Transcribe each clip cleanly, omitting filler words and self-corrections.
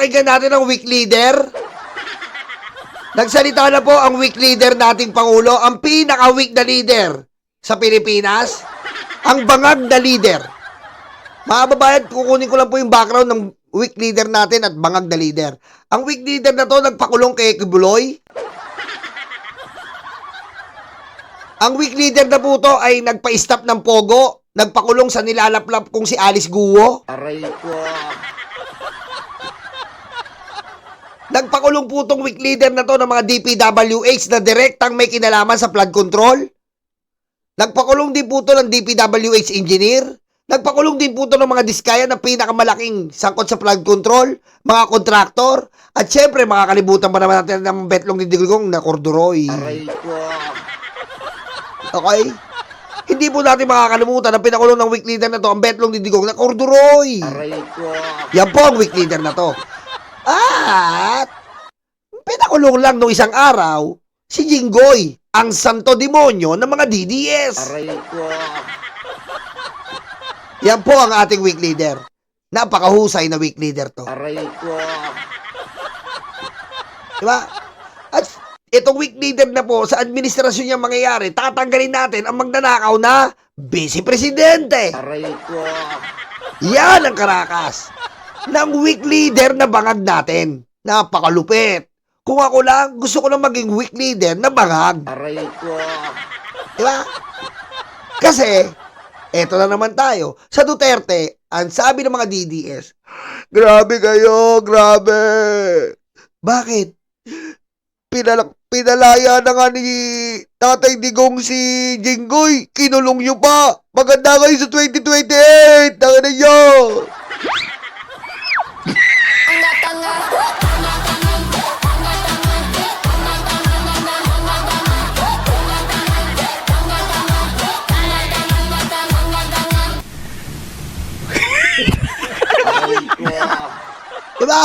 pakinggan natin ang weak leader? Nagsalita na po ang weak leader nating Pangulo, ang pinaka-weak na leader sa Pilipinas, ang bangag na leader. Mga babayan, kukunin ko lang po yung background ng weak leader natin at bangag na leader. Ang weak leader na to, nagpakulong kay Kibuloy. Ang weak leader na po to ay nagpa-stop ng Pogo, nagpakulong sa nilalaplap kong si Alice Guo. Aray ko. Nagpakulong po tong weak leader na to ng mga DPWH na direktang may kinalaman sa flood control. Nagpakulong din po to ng DPWH engineer. Nagpakulong din po to ng mga diskaya na pinakamalaking sangkot sa flood control, mga kontraktor, at syempre makakalimutan pa naman natin ng betlong ni Digong na Corduroy. Aray ko. Okay? Hindi po natin makakalimutan ang pinakulong ng weak leader na to, ang betlong ni Digong na Corduroy. Aray ko. Yan po ang weak leader na to. At pinakulong lang nung isang araw si Jinggoy, ang santo demonyo ng mga DDS. Aray ko. Yan po ang ating weak leader. Napakahusay na weak leader to. Aray ko. Diba? At itong weak leader na po sa administrasyon niya mangyayari, tatanggalin natin ang magnanakaw na Vice Presidente. Aray ko. Yan ang karakas ng weak leader na bangag natin. Napakalupit. Kung ako lang, gusto ko lang maging weak leader na bangag. Aray ko. Diba? Kasi, eto na naman tayo. Sa Duterte, ang sabi ng mga DDS, grabe kayo, grabe. Bakit? Pinalaya na nga ni Tatay Digong si Jinggoy. Kinulong nyo pa. Maganda kayo sa 2028. Tanga na nyo. Aray ko. Diba?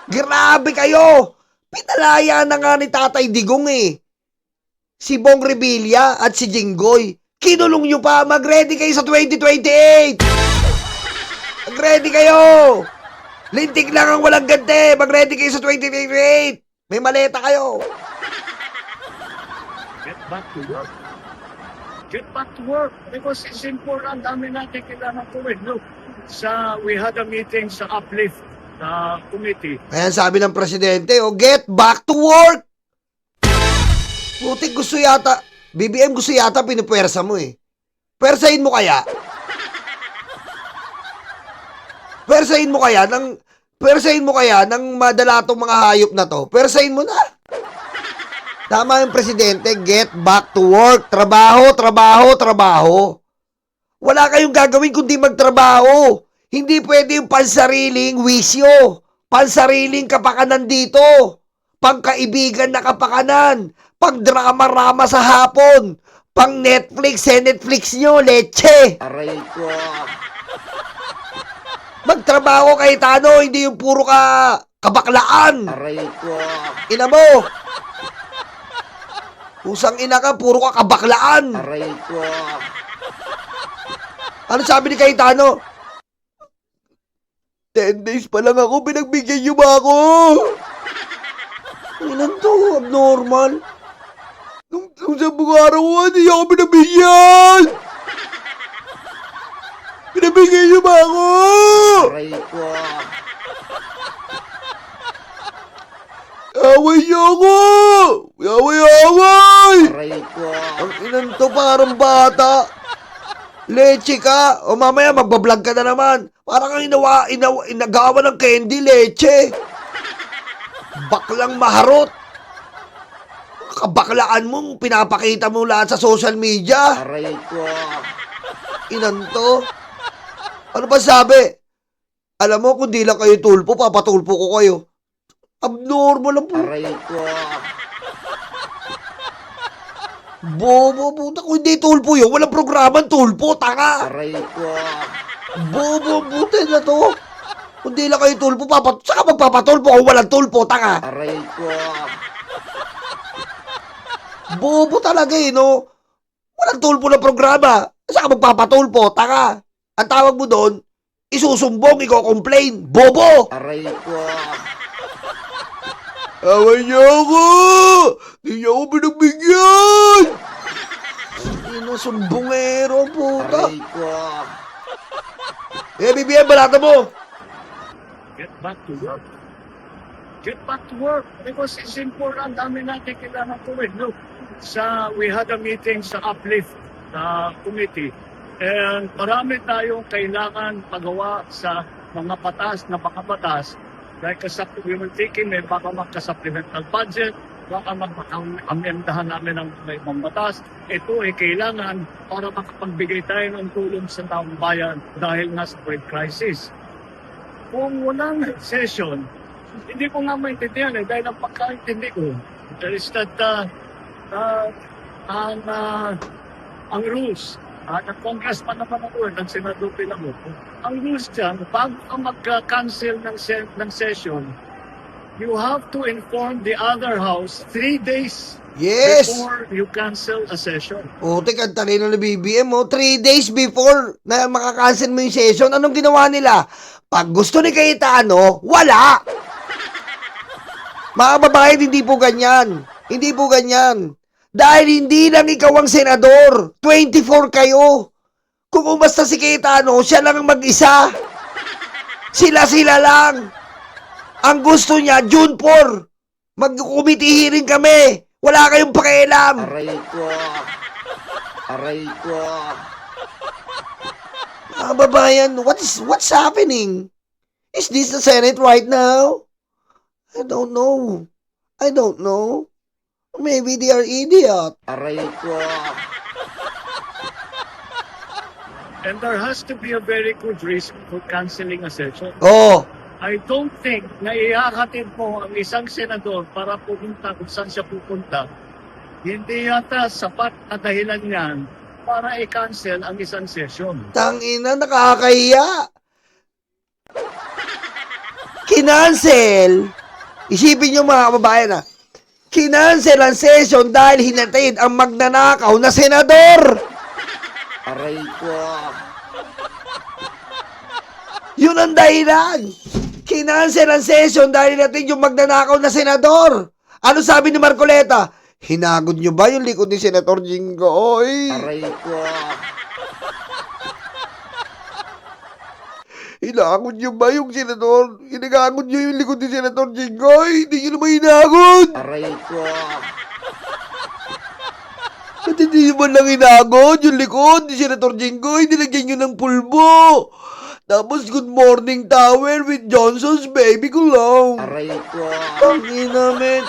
Grabe kayo. Pinalaya na nga ni Tatay Digong eh. Si Bong Revilla at si Jinggoy. Kinulong nyo pa. Mag-ready kayo sa 2028. Mag-ready kayo. Lintik lang ang walang gante. Mag-ready kayo sa 2028. May maleta kayo. Get back to work. Get back to work because it's important. Dami natin kailangan gawin. Look, we had a meeting sa Uplift committee. Ayan sabi ng presidente, get back to work. Butik gusto yata, BBM gusto yata pinupwersa mo eh. Pwersahin mo kaya? Pwersahin mo kaya ng madalatong mga hayop na to? Pwersahin mo na. Tama yung presidente, get back to work. Trabaho, trabaho, trabaho. Wala kayong gagawin kundi magtrabaho. Hindi pwede yung pansariling wisyo. Pansariling kapakanan dito. Pangkaibigan na kapakanan. Pang-drama-rama sa hapon. Pang Netflix, Netflix nyo, leche. Aray ko. Magtrabaho kay Tano, hindi yung puro ka kabaklaan. Aray ko. Ina mo. Usang ina ka, puro ka kabaklaan. Aray ko. Ano sabi ni Cayetano? 10 days pa lang ako, pinagbigyan niyo ba ako? Ilan to? Abnormal. Nung sa mga araw, hindi ako pinabigyan! Pinabigyan niyo ba ako? Aray ko. Away niyo ako! Away! Aray ko. Ang ilan to, parang bata. Leche ka. O mamaya magbablog ka na naman. Parang kang inagawa ng candy, leche. Baklang maharot. Kabaklaan mo, pinapakita mo lahat sa social media. Aray ko. Inan to. Ano ba sabi? Alam mo, kung di lang kayo tulpo, papatulpo ko kayo. Abnormal ang Aray ko. bobo, puta. Kung hindi tulpo yun, walang programang tulpo, tanga. Aray ko. Bobo, buti na to. Kung di lang kayo tulpo, saka magpapatulpo kung walang tulpo, tanga. Aray ko. Bobo talaga eh, no? Walang tulpo na programa. Saka magpapatulpo, tanga. Ang tawag mo doon, isusumbong, iko-complain. Bobo! Aray ko. Away niyo ako! Di niyo ako pinagbigyan! Sumbongero, puta. Aray ko. BBM, balata mo! Get back to work. Get back to work. Because it's important. Dami natin kailangan gawin. Look, we had a meeting sa Uplift committee. And marami tayong kailangan pagawa sa mga batas na makabatas. Like we were thinking, baka magka-supplemental budget, baka mag-amendahan namin ng may ibang batas. Ito ay kailangan para makapagbigay tayo ng tulong sa taong bayan dahil nga sa COVID crisis. Kung walang session, hindi ko nga maintindihan dahil ang pagkaintindi ko, there is that ang rules, ang congressman naman ako, ng senador pinamo, ang rules dyan, bago ka mag-cancel ng session, you have to inform the other house 3 days Yes! before you cancel a session. Putik, ang talino ng BBM, 3 days before na makakancel mo yung session, anong ginawa nila? Pag gusto ni Cayetano, wala! Mga babae, hindi po ganyan. Hindi po ganyan. Dahil hindi lang ikaw ang senador. 24 kayo. Kung umasta si Cayetano, siya lang ang mag-isa. Sila lang. Ang gusto niya, June 4. Mag-committee hearing kami. Wala kayong pakialam. Aray ko. Aray ko. Mga babayan, what's happening? Is this the Senate right now? I don't know. I don't know. Maybe they are idiot. Aray ko. And there has to be a very good reason for canceling a session. Oh, I don't think na ihahatid mo ang isang senador para pumunta kung saan siya pupunta. Hindi yata sapat na dahilan yan para i-cancel ang isang session. tangina, nakakahiya. Kinancel. Isipin nyo mga kababayan kinancel ang session dahil hinatid ang magnanakaw na senador. Aray ko. Yun ang dahilan. Kinancel ang session dahil hinatid yung magnanakaw na senador. Ano sabi ni Marcoleta? Hinagod nyo ba yung likod ni Senator Jinggoy? Aray ko. Hinagod nyo ba yung senador? Hinagod nyo yung likod ni Senator Jinggoy? Hindi nyo naman hinagod. Aray ko. Ba't hindi nyo man lang hinagod yung likod ni Senator Jinggoy? Nilagyan nyo ng pulbo. Tapos good morning tower with Johnson's baby cologne. Aray ko. Ang inamin.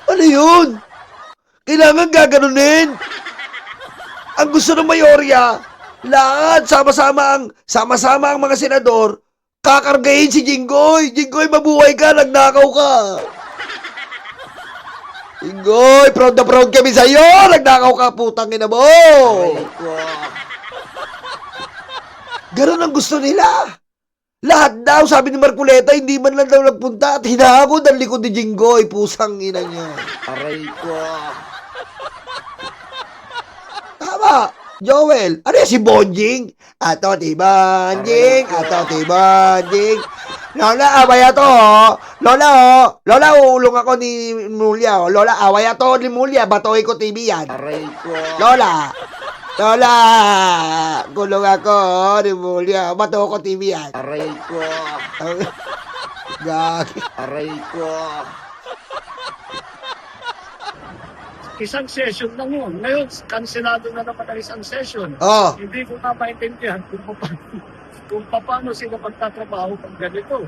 Ano yun? Kailangan gaganunin. Ang gusto ng mayorya, lahat sama-sama ang mga senador, kakargahin si Jinggoy. Jinggoy, mabuhay ka, nagnakaw ka. Jinggoy, proud na proud kami sa'yo. Nagnakaw ka, putang ina mo. Aray ko. Ganun ang gusto nila. Lahat daw, sabi ni Marcoleta, hindi man lang daw nagpunta at hinahagod ang likod ni Jinggoy. Pusang ina niya. Aray ko. Tama. Joel, ano yan si Bonjing? Ato ti Bonjing, ato ti Bonjing. Lola, away ato, ho. Lola, uulong ako ni Mulya, ho. Lola, away ato ni Mulya, batoy ko TV yan. Aray ko. Lola, gulong ako, ni Mulya, bato ko TV yan. Aray ko. Gagi. Aray ko. Isang session lang yun. Ngayon, kanselado na naman ang isang session. Oh, Hindi ko na maintindihan kung paano sila magtatrabaho pag ganito.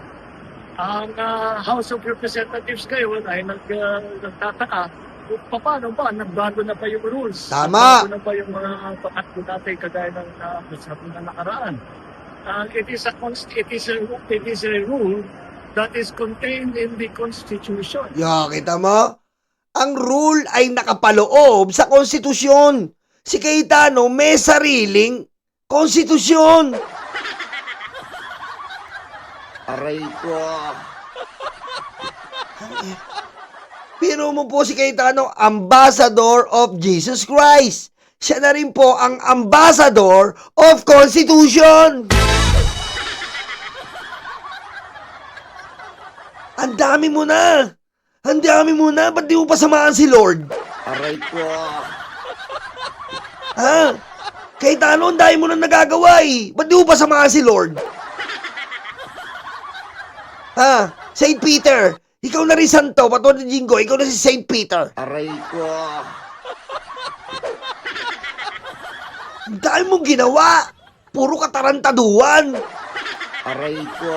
Ang House of Representatives ngayon ay nagtataka kung paano ba, nagbago na ba yung rules? Tama. Nagbago na ba yung mga patakbo natin kagaya ng sabi na nakaraan? It is a rule that is contained in the Constitution. kita mo? Ang rule ay nakapaloob sa konstitusyon. Si Cayetano may sariling konstitusyon. Aray ko. Pero mo po si Cayetano, ambassador of Jesus Christ. Siya na rin po ang ambassador of Constitution. Ang dami mo na! Ang dami mo na! Ba't di mo pa samahan si Lord? Aray ko. Ha? Cayetano, ang dami mo na nagagawa eh. Ba't di mo pa samahan si Lord? Ha? Saint Peter, ikaw na rin santo, patulad ni Jingo, ikaw na si Saint Peter. Aray ko. Ang dami mong ginawa. Puro katarantaduan. Aray ko.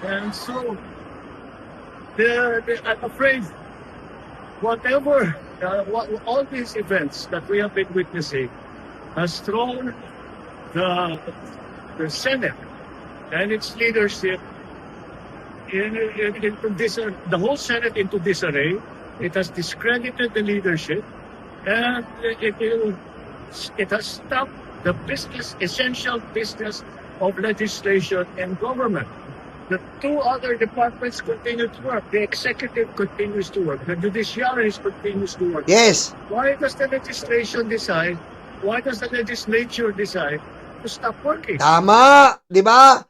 And so, I'm afraid, whatever, all these events that we have been witnessing has thrown the Senate and its leadership into the whole Senate into disarray. It has discredited the leadership, and it has stopped the essential business of legislation and government. The two other departments continue to work. The executive continues to work. The judiciary continues to work. Yes. Why does the legislation decide? Why does the legislature decide to stop working? Tama. Di ba?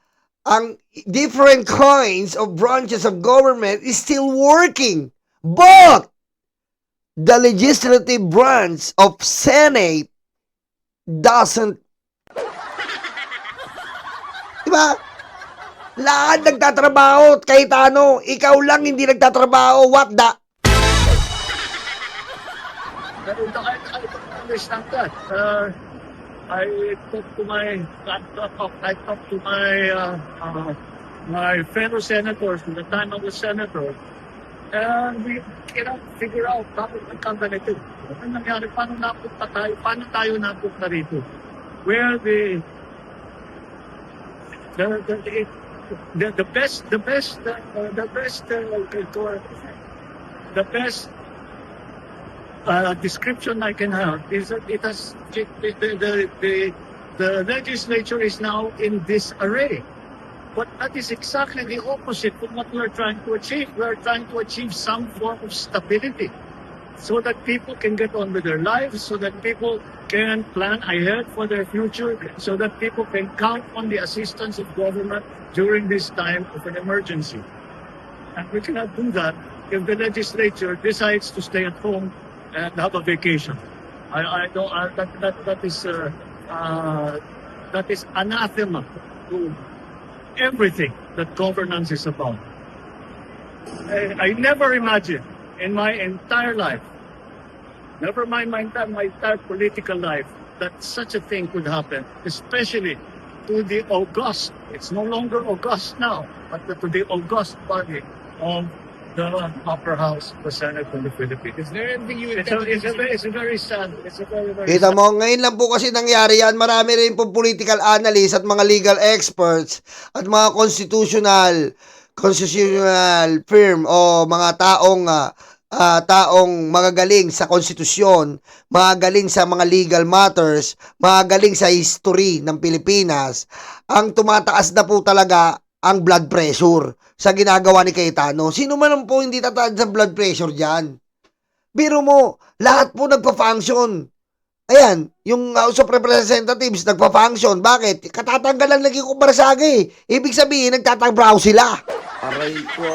Ang different kinds of branches of government is still working. But the legislative branch of Senate doesn't. Di ba? Lahat nagtatrabaho, Cayetano. Ikaw lang hindi nagtatrabaho. What the? I don't understand that. I talked to my fellow senators from the time I was senator, and we cannot figure out bakit nagkaganito. Ano nangyari? Paano napunta tayo? Paano tayo napunta rito? Where the best description I can have is that it has the legislature is now in disarray. But that is exactly the opposite from what we are trying to achieve. We are trying to achieve some form of stability so that people can get on with their lives, so that people can plan ahead for their future, so that people can count on the assistance of government during this time of an emergency. And we cannot do that if the legislature decides to stay at home and have a vacation. That is anathema to everything that governance is about. I never imagined in my entire life, never mind my entire political life, that such a thing could happen, especially to the august, it's no longer august now, but to the august body of the upper house, the Senate of the Philippines. Is there anything you It's a very sad, it's a very Kita sad. mo, ngayon lang po kasi nangyari yan. Marami rin po political analysts at mga legal experts at mga constitutional firm o mga taong magagaling sa konstitusyon, magagaling sa mga legal matters, magagaling sa history ng Pilipinas. Ang tumataas na po talaga ang blood pressure sa ginagawa ni Cayetano. Sino man po hindi tataas sa blood pressure dyan? Biro mo, lahat po nagpa-function. Ayan, yung House of Representatives nagpa-function. Bakit? Katatanggalan lagi ko Barasagi. Ibig sabihin, nagtatrabaho sila. Aray ko.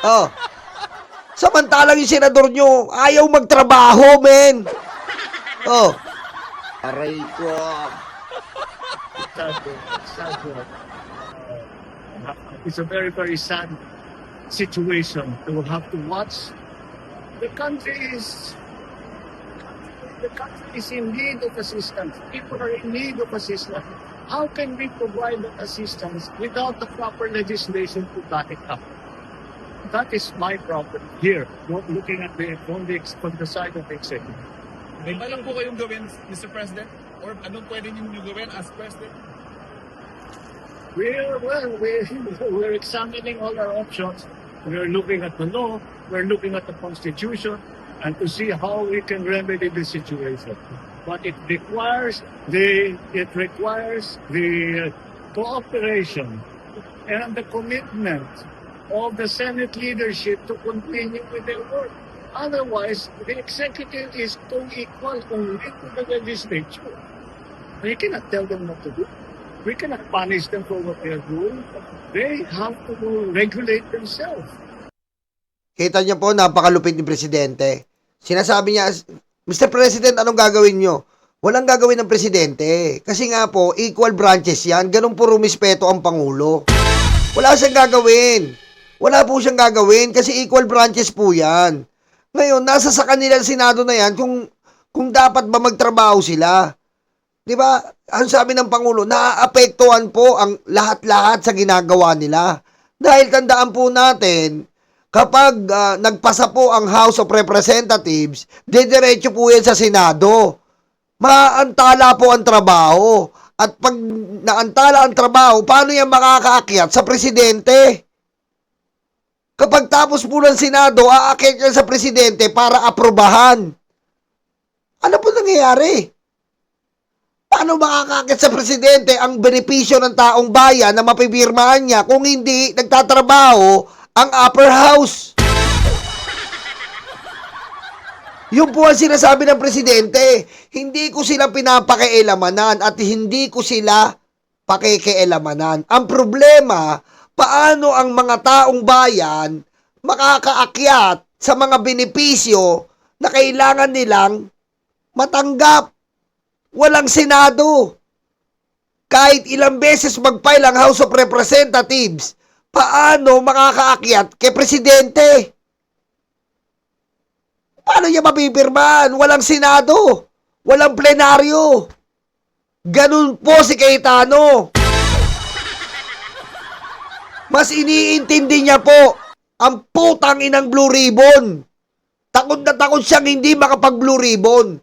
Oh. Samantalang yung senador nyo, ayaw magtrabaho, men. Oh. Aray ko. It's a very, very sad situation to have to watch. The country is in need of assistance. People are in need of assistance. How can we provide that assistance without the proper legislation to back it up? That is my problem here, looking at from the side of the executive. May balang po kayong gawin, Mr. President? Or anong pwede niyo gawin as President? We're examining all our options. We're looking at the law. We're looking at the Constitution, and to see how we can remedy the situation. But it requires the cooperation and the commitment of the Senate leadership to continue with their work. Otherwise, the executive is co-equal only to the legislature. We cannot tell them what to do. We cannot punish them for what they are doing. They have to regulate themselves. Kita niyo po, napakalupit ni Presidente. Sinasabi niya, Mr. President, anong gagawin niyo? Walang gagawin ng Presidente. Kasi nga po, equal branches yan. Ganun po rumispeto ang Pangulo. Wala siyang gagawin. Wala po siyang gagawin kasi equal branches po yan. Ngayon, nasa sa kanila Senado na yan kung dapat ba magtrabaho sila. Di ba? Ang sabi ng Pangulo, naaapektuhan po ang lahat-lahat sa ginagawa nila. Dahil tandaan po natin, kapag nagpasa po ang House of Representatives, didiretso po yan sa Senado. Maantala po ang trabaho. At pag naantala ang trabaho, paano yan makakaakyat sa Presidente? Kapag tapos po ng Senado, aakyat yan sa Presidente para aprobahan. Ano po nangyayari? Paano makakaakyat sa Presidente ang benepisyo ng taong bayan na mapipirmahan niya kung hindi nagtatrabaho ang upper house? Yun po ang sinasabi ng Presidente. Hindi ko sila pinapakialamanan at hindi ko sila pakikialamanan. Ang problema, paano ang mga taong bayan makakaakyat sa mga benepisyo na kailangan nilang matanggap? Walang Senado. Kahit ilang beses mag-file ang House of Representatives, paano makakaakyat kay Presidente? Paano niya mapipirmahan? Walang Senado. Walang plenaryo. Ganun po si Cayetano. Mas iniintindi niya po ang putang inang Blue Ribbon. Takot na takot siyang hindi makapag-Blue Ribbon.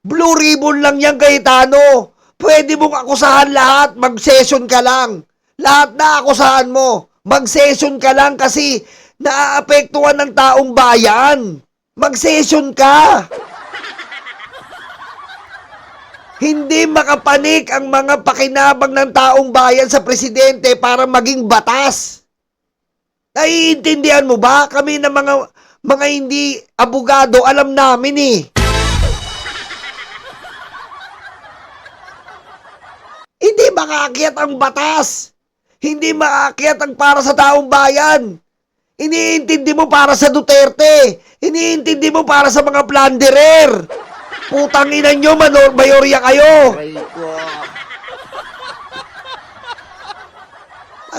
Blue Ribbon lang yan, Cayetano. Pwede mong akusahan lahat, mag-session ka lang. Lahat na akusahan mo, mag-session ka lang kasi naaapektuhan ng taong bayan. Mag-session ka. Hindi makapanik ang mga pakinabang ng taong bayan sa Presidente para maging batas. Naiintindihan mo ba? Kami na mga hindi abogado, alam namin eh. Hindi makaakyat ang batas. Hindi makaakyat ang para sa taong bayan. Iniintindi mo para sa Duterte. Iniintindi mo para sa mga plunderer. Putang ina nyo, mayorya kayo. Aray ko.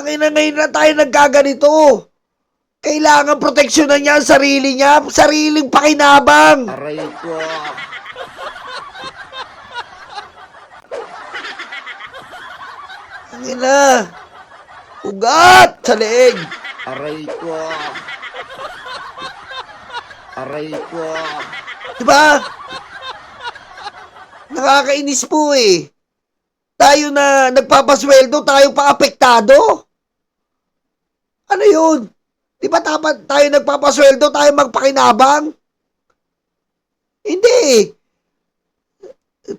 Ang ina ngayon na tayo nagkaganito. Kailangan proteksyonan niya ang sarili niya. Sariling pakinabang. Aray ko. Ang ina. Ugat sa leeg. Aray ko. Aray ko. Diba? Nakakainis po eh. Tayo na nagpapasweldo, tayo pa apektado. Ano yun? Di ba dapat tayo nagpapasweldo, tayo magpakinabang? Hindi.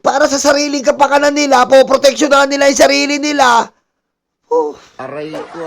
Para sa sariling kapakanan nila, poproteksyonan nila yung sarili nila. Oh, Aray ko.